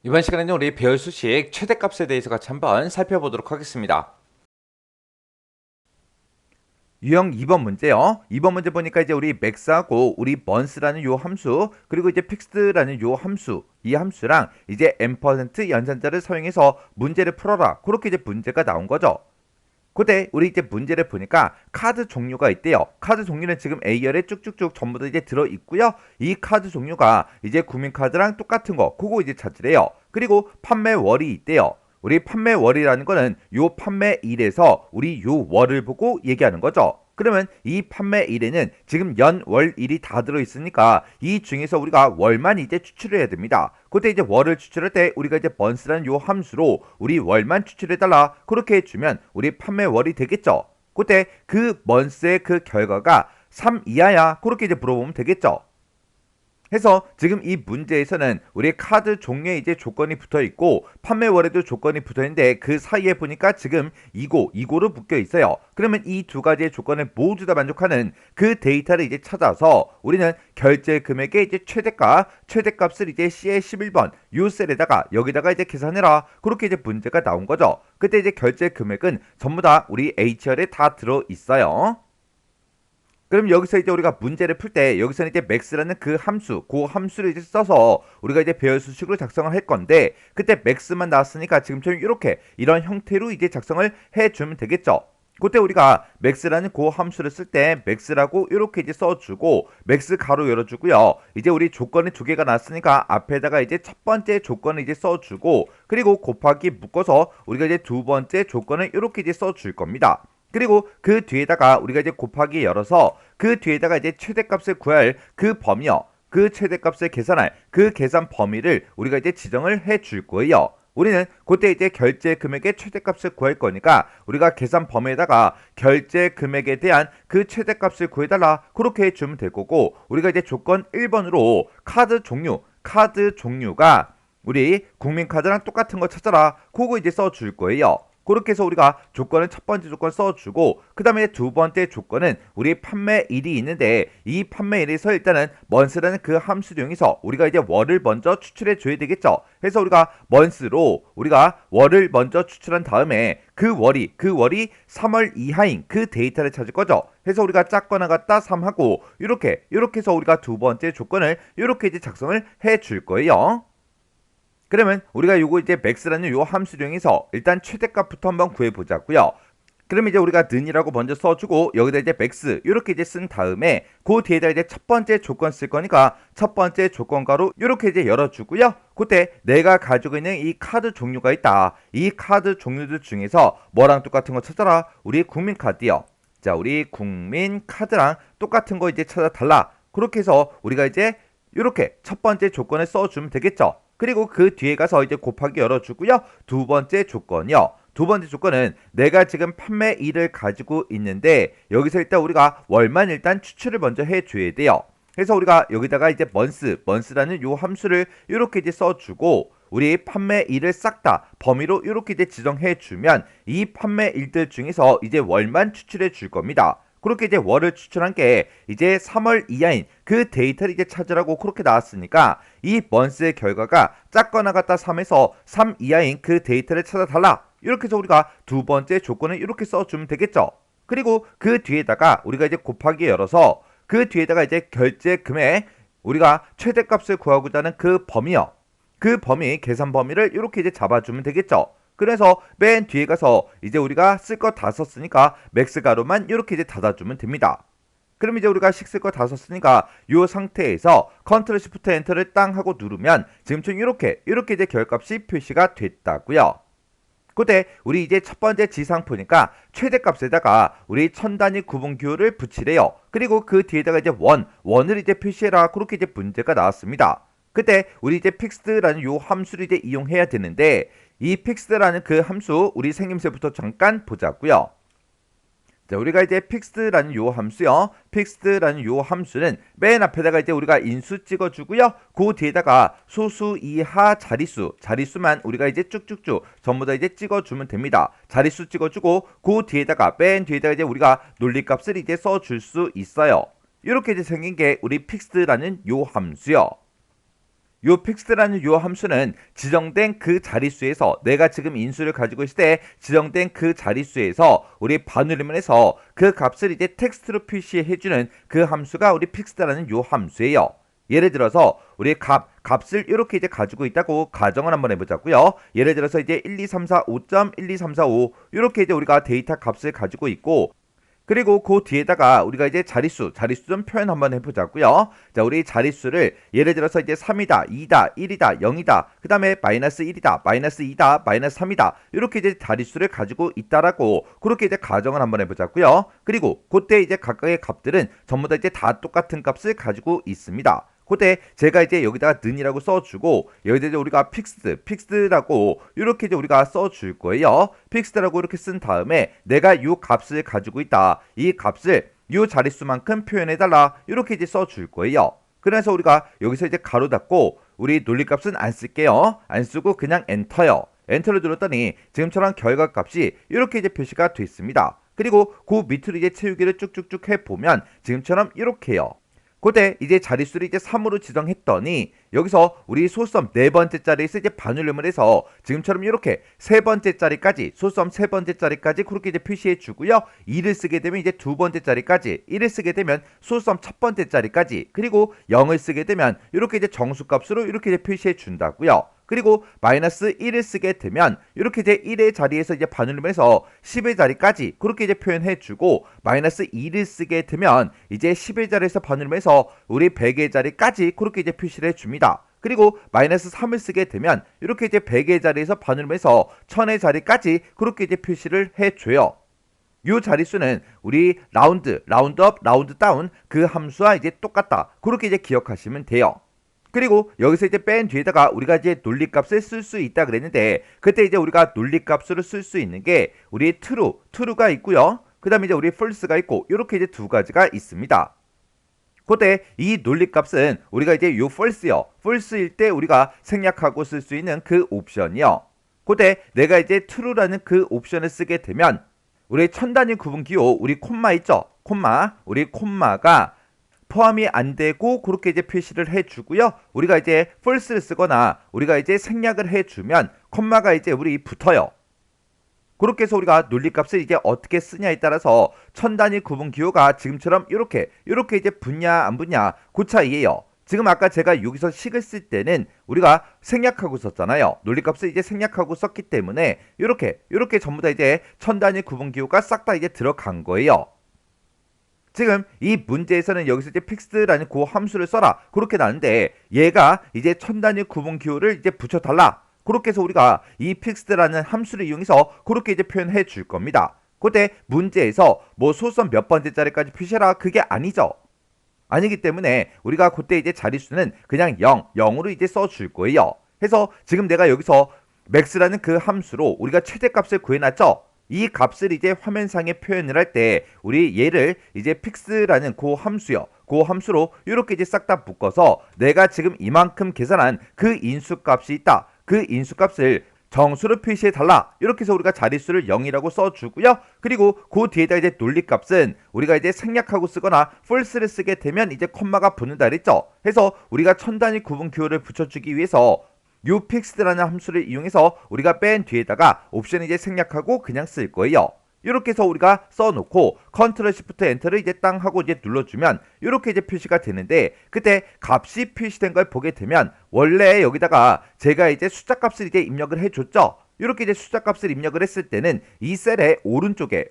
이번 시간에는 우리 배울 수식 최대값에 대해서 같이 한번 살펴보도록 하겠습니다. 유형 2번 문제요. 2번 문제 보니까 이제 우리 max하고 우리 month라는 요 함수, 그리고 이제 fixed라는 요 함수, 이 함수랑 이제 %, 연산자를 사용해서 문제를 풀어라. 그렇게 이제 문제가 나온 거죠. 그때 우리 이제 문제를 보니까 카드 종류가 있대요. 카드 종류는 지금 A열에 쭉쭉쭉 전부 다 이제 들어 있고요. 이 카드 종류가 이제 국민카드랑 똑같은 거, 그거 이제 찾으래요. 그리고 판매월이 있대요. 우리 판매월이라는 거는 요 판매일에서 우리 요 월을 보고 얘기하는 거죠. 그러면 이 판매일에는 지금 연, 월, 일이 다 들어있으니까 이 중에서 우리가 월만 이제 추출을 해야 됩니다. 그때 이제 월을 추출할 때 우리가 이제 번스라는 요 함수로 우리 월만 추출해달라 그렇게 해주면 우리 판매월이 되겠죠. 그때 그 먼스의 그 결과가 3 이하야 그렇게 이제 물어보면 되겠죠. 해서 지금 이 문제에서는 우리 카드 종류에 이제 조건이 붙어 있고 판매월에도 조건이 붙어 있는데 그 사이에 보니까 지금 이고로 묶여 있어요. 그러면 이 두 가지의 조건을 모두 다 만족하는 그 데이터를 이제 찾아서 우리는 결제 금액의 이제 최대값을 이제 C의 11번 요 셀에다가 여기다가 이제 계산해라. 그렇게 이제 문제가 나온 거죠. 그때 이제 결제 금액은 전부 다 우리 H열에 다 들어 있어요. 그럼 여기서 이제 우리가 문제를 풀 때 여기서는 이제 max라는 그 함수, 그 함수를 이제 써서 우리가 이제 배열 수식으로 작성을 할 건데 그때 max만 나왔으니까 지금처럼 이렇게 이런 형태로 이제 작성을 해주면 되겠죠. 그때 우리가 max라는 그 함수를 쓸 때 max라고 이렇게 이제 써주고 max 가로 열어주고요. 이제 우리 조건이 두 개가 나왔으니까 앞에다가 이제 첫 번째 조건을 이제 써주고 그리고 곱하기 묶어서 우리가 이제 두 번째 조건을 이렇게 이제 써줄 겁니다. 그리고 그 뒤에다가 우리가 이제 곱하기 열어서 그 뒤에다가 이제 최대값을 구할 그 범위요. 그 최대값을 계산할 그 계산 범위를 우리가 이제 지정을 해 줄 거예요. 우리는 그때 이제 결제 금액의 최대값을 구할 거니까 우리가 계산 범위에다가 결제 금액에 대한 그 최대값을 구해달라 그렇게 해주면 될 거고 우리가 이제 조건 1번으로 카드 종류가 우리 국민카드랑 똑같은 거 찾아라 그거 이제 써줄 거예요. 그렇게 해서 우리가 조건은 첫 번째 조건 써주고 그 다음에 두 번째 조건은 우리 판매일이 있는데 이 판매일에서 일단은 먼스라는 그 함수령에서 우리가 이제 월을 먼저 추출해 줘야 되겠죠. 그래서 우리가 먼스로 우리가 월을 먼저 추출한 다음에 그 월이 3월 이하인 그 데이터를 찾을 거죠. 그래서 우리가 작거나 같다 3하고 이렇게 해서 우리가 두 번째 조건을 이렇게 이제 작성을 해 줄 거예요. 그러면 우리가 요거 이제 max라는 요 함수령에서 일단 최대값부터 한번 구해보자고요. 그럼 이제 우리가 는이라고 먼저 써주고 여기다 이제 max 이렇게 이제 쓴 다음에 그 뒤에다 이제 첫 번째 조건 쓸 거니까 첫 번째 조건가로 이렇게 이제 열어주고요. 그때 내가 가지고 있는 이 카드 종류가 있다. 이 카드 종류들 중에서 뭐랑 똑같은 거 찾아라. 우리 국민카드요. 자, 우리 국민카드랑 똑같은 거 이제 찾아달라. 그렇게 해서 우리가 이제 이렇게 첫 번째 조건을 써주면 되겠죠. 그리고 그 뒤에 가서 이제 곱하기 열어주고요. 두 번째 조건이요. 두 번째 조건은 내가 지금 판매일을 가지고 있는데 여기서 일단 우리가 월만 일단 추출을 먼저 해줘야 돼요. 그래서 우리가 여기다가 이제 month라는 요 함수를 이렇게 이제 써주고 우리 판매일을 싹 다 범위로 이렇게 이제 지정해주면 이 판매일들 중에서 이제 월만 추출해 줄 겁니다. 그렇게 이제 월을 추출한 게 이제 3월 이하인 그 데이터를 이제 찾으라고 그렇게 나왔으니까 이 먼스의 결과가 작거나 같다 3에서 3 이하인 그 데이터를 찾아달라. 이렇게 해서 우리가 두 번째 조건을 이렇게 써주면 되겠죠. 그리고 그 뒤에다가 우리가 이제 곱하기 열어서 그 뒤에다가 이제 결제 금액 우리가 최대값을 구하고자 하는 그 범위요. 그 범위 계산 범위를 이렇게 이제 잡아주면 되겠죠. 그래서 맨 뒤에 가서 이제 우리가 쓸 거 다 썼으니까 맥스 가로만 이렇게 이제 닫아주면 됩니다. 그럼 이제 우리가 식 쓸 거 다 썼으니까 이 상태에서 컨트롤 시프트 엔터를 땅 하고 누르면 지금처럼 이렇게 이제 결값이 표시가 됐다고요. 그때 우리 이제 첫 번째 지상표니까 최대값에다가 우리 천 단위 구분 기호를 붙이래요. 그리고 그 뒤에다가 이제 원을 이제 표시해라. 그렇게 이제 문제가 나왔습니다. 그때 우리 이제 fixed라는 요 함수를 이제 이용해야 되는데 이 fixed라는 그 함수 우리 생김새부터 잠깐 보자고요. 자, 우리가 이제 fixed라는 요 함수요. fixed라는 요 함수는 맨 앞에다가 이제 우리가 인수 찍어주고요. 그 뒤에다가 소수 이하 자릿수만 우리가 이제 쭉쭉쭉 전부 다 이제 찍어주면 됩니다. 자릿수 찍어주고 그 뒤에다가 맨 뒤에다가 이제 우리가 논리값을 이제 써줄 수 있어요. 이렇게 이제 생긴 게 우리 fixed라는 요 함수요. 요 fixed라는 요 함수는 지정된 그 자릿수에서 내가 지금 인수를 가지고 있을 때 지정된 그 자릿수에서 우리 반올림을 해서 그 값을 이제 텍스트로 표시해주는 그 함수가 우리 fixed라는 요 함수예요. 예를 들어서 우리 값을 이렇게 이제 가지고 있다고 가정을 한번 해보자고요. 예를 들어서 이제 1234.5.12345 이렇게 이제 우리가 데이터 값을 가지고 있고, 그리고 그 뒤에다가 우리가 이제 자릿수 좀 표현 한번 해보자고요. 자, 우리 자릿수를 예를 들어서 이제 3이다, 2다, 1이다, 0이다, 그 다음에 마이너스 1이다, 마이너스 2다, 마이너스 3이다 이렇게 이제 자릿수를 가지고 있다라고 그렇게 이제 가정을 한번 해보자고요. 그리고 그때 이제 각각의 값들은 전부 다 이제 다 똑같은 값을 가지고 있습니다. 그때 제가 이제 여기다가 는이라고 써주고 여기다 이제 우리가 픽스드라고 이렇게 이제 우리가 써줄 거예요. 픽스드라고 이렇게 쓴 다음에 내가 요 값을 가지고 있다. 이 값을 요 자릿수만큼 표현해달라. 이렇게 이제 써줄 거예요. 그래서 우리가 여기서 이제 가로 닫고 우리 논리값은 안 쓸게요. 안 쓰고 그냥 엔터요. 엔터를 눌렀더니 지금처럼 결과값이 이렇게 이제 표시가 됐습니다. 그리고 그 밑으로 이제 채우기를 쭉쭉쭉 해보면 지금처럼 이렇게요. 그때 이제 자릿수를 이제 3으로 지정했더니 여기서 우리 소수점 네 번째 자리에서 이제 반올림을 해서 지금처럼 이렇게 세 번째 자리까지 소수점 세 번째 자리까지 그렇게 이제 표시해 주고요. 2를 쓰게 되면 이제 두 번째 자리까지, 1을 쓰게 되면 소수점 첫 번째 자리까지, 그리고 0을 쓰게 되면 이렇게 이제 정수값으로 이렇게 이제 표시해 준다고요. 그리고 마이너스 1을 쓰게 되면 이렇게 이제 1의 자리에서 이제 반올림해서 10의 자리까지 그렇게 이제 표현해 주고, 마이너스 2를 쓰게 되면 이제 10의 자리에서 반올림해서 우리 100의 자리까지 그렇게 이제 표시를 해 줍니다. 그리고 마이너스 3을 쓰게 되면 이렇게 이제 100의 자리에서 반올림해서 1000의 자리까지 그렇게 이제 표시를 해 줘요. 요 자릿수는 우리 라운드업, 라운드 다운 그 함수와 이제 똑같다. 그렇게 이제 기억하시면 돼요. 그리고 여기서 이제 뺀 뒤에다가 우리가 이제 논리값을 쓸 수 있다 그랬는데, 그때 이제 우리가 논리값으로 쓸 수 있는 게 우리 true가 있고요. 그 다음에 이제 우리 false가 있고, 이렇게 이제 두 가지가 있습니다. 그때 이 논리값은 우리가 이제 요 false일 때 우리가 생략하고 쓸 수 있는 그 옵션이요. 그때 내가 이제 true라는 그 옵션을 쓰게 되면 우리 천 단위 구분 기호 우리 콤마 있죠? 우리 콤마가 포함이 안 되고 그렇게 이제 표시를 해주고요. 우리가 이제 false를 쓰거나 우리가 이제 생략을 해주면 콤마가 이제 우리 붙어요. 그렇게 해서 우리가 논리값을 이제 어떻게 쓰냐에 따라서 천 단위 구분 기호가 지금처럼 이렇게 이제 붙냐 안 붙냐 그 차이예요. 지금 아까 제가 여기서 식을 쓸 때는 우리가 생략하고 썼잖아요. 논리값을 이제 생략하고 썼기 때문에 이렇게 전부 다 이제 천 단위 구분 기호가 싹 다 이제 들어간 거예요. 지금 이 문제에서는 여기서 이제 fixed라는 그 함수를 써라 그렇게 나는데, 얘가 이제 천 단위 구분 기호를 이제 붙여달라. 그렇게 해서 우리가 이 fixed라는 함수를 이용해서 그렇게 이제 표현해 줄 겁니다. 그때 문제에서 뭐 소수점 몇 번째 자리까지 표시해라 그게 아니죠. 아니기 때문에 우리가 그때 이제 자릿수는 그냥 0으로 이제 써줄 거예요. 해서 지금 내가 여기서 max라는 그 함수로 우리가 최대값을 구해놨죠. 이 값을 이제 화면상에 표현을 할 때 우리 얘를 이제 fix라는 그 함수요. 그 함수로 이렇게 이제 싹 다 묶어서 내가 지금 이만큼 계산한 그 인수값이 있다. 그 인수값을 정수로 표시해 달라. 이렇게 해서 우리가 자릿수를 0이라고 써주고요. 그리고 그 뒤에다 이제 논리값은 우리가 이제 생략하고 쓰거나 false를 쓰게 되면 이제 콤마가 붙는다 그랬죠. 해서 우리가 천 단위 구분 기호를 붙여주기 위해서 요 fixed라는 함수를 이용해서 우리가 뺀 뒤에다가 옵션 이제 생략하고 그냥 쓸 거예요. 이렇게 해서 우리가 써놓고 컨트롤 시프트 엔터를 이제 땅 하고 이제 눌러주면 이렇게 이제 표시가 되는데, 그때 값이 표시된 걸 보게 되면 원래 여기다가 제가 이제 숫자 값을 이제 입력을 해줬죠. 이렇게 이제 숫자 값을 입력을 했을 때는 이 셀의 오른쪽에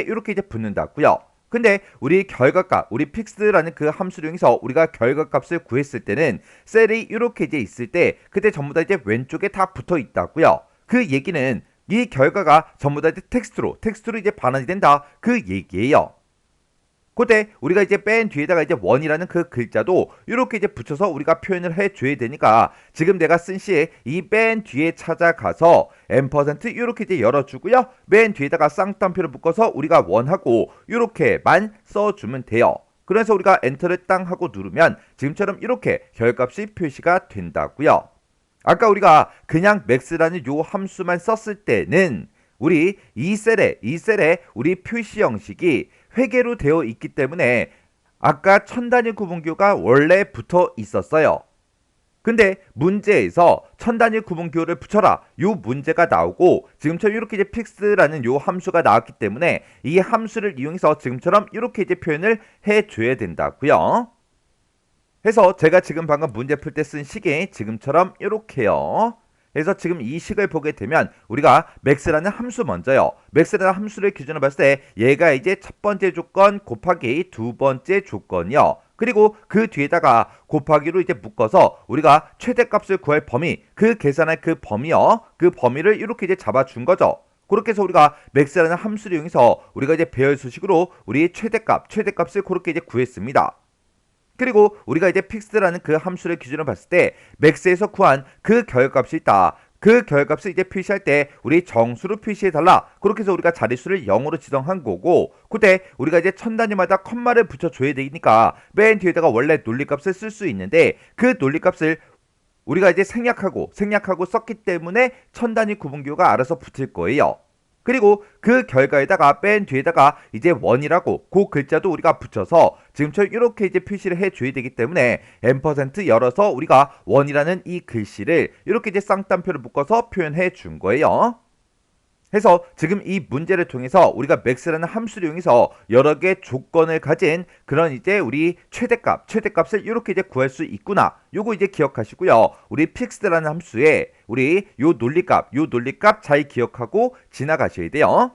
이렇게 이제 붙는다고요. 근데 우리 결과값, 우리 fixed라는 그 함수를 이용해서 우리가 결과값을 구했을 때는 셀이 이렇게 이제 있을 때 그때 전부 다 이제 왼쪽에 다 붙어 있다고요. 그 얘기는 이 결과가 전부 다 이제 텍스트로 이제 반환이 된다 그 얘기예요. 그때 우리가 이제 뺀 뒤에다가 이제 원이라는 그 글자도 이렇게 이제 붙여서 우리가 표현을 해줘야 되니까, 지금 내가 쓴 시에 이 뺀 뒤에 찾아가서 %, 이렇게 이제 열어주고요. 맨 뒤에다가 쌍따옴표를 묶어서 우리가 원하고 이렇게만 써주면 돼요. 그래서 우리가 엔터를 땅 하고 누르면 지금처럼 이렇게 결값이 표시가 된다고요. 아까 우리가 그냥 max라는 요 함수만 썼을 때는 우리 이 셀에 우리 표시 형식이 회계로 되어 있기 때문에 아까 천 단위 구분기호가 원래 붙어 있었어요. 근데 문제에서 천 단위 구분 기호를 붙여라 요 문제가 나오고 지금처럼 이렇게 이제 픽스라는 요 함수가 나왔기 때문에 이 함수를 이용해서 지금처럼 이렇게 이제 표현을 해줘야 된다고요. 해서 제가 지금 방금 문제 풀 때 쓴 식이 지금처럼 이렇게요. 그래서 지금 이 식을 보게 되면 우리가 max라는 함수 먼저요. max라는 함수를 기준으로 봤을 때 얘가 이제 첫 번째 조건 곱하기 두 번째 조건이요. 그리고 그 뒤에다가 곱하기로 이제 묶어서 우리가 최대값을 구할 범위, 그 계산할 그 범위요. 그 범위를 이렇게 이제 잡아준 거죠. 그렇게 해서 우리가 max라는 함수를 이용해서 우리가 이제 배열 수식으로 우리 최대값을 그렇게 이제 구했습니다. 그리고 우리가 이제 픽스라는 그 함수를 기준으로 봤을 때 맥스에서 구한 그 결값이 있다. 그 결값을 이제 표시할 때 우리 정수로 표시해달라. 그렇게 해서 우리가 자릿수를 0으로 지정한 거고 그때 우리가 이제 천 단위마다 컴마를 붙여줘야 되니까 맨 뒤에다가 원래 논리값을 쓸 수 있는데 그 논리값을 우리가 이제 생략하고 썼기 때문에 천 단위 구분기호가 알아서 붙을 거예요. 그리고 그 결과에다가 맨 뒤에다가 이제 원이라고 그 글자도 우리가 붙여서 지금처럼 이렇게 이제 표시를 해줘야 되기 때문에 앰퍼센트 열어서 우리가 원이라는 이 글씨를 이렇게 이제 쌍따옴표를 묶어서 표현해 준 거예요. 해서 지금 이 문제를 통해서 우리가 max라는 함수를 이용해서 여러 개 조건을 가진 그런 이제 우리 최대값을 이렇게 이제 구할 수 있구나. 요거 이제 기억하시고요. 우리 fixed라는 함수에 우리 요 논리값 잘 기억하고 지나가셔야 돼요.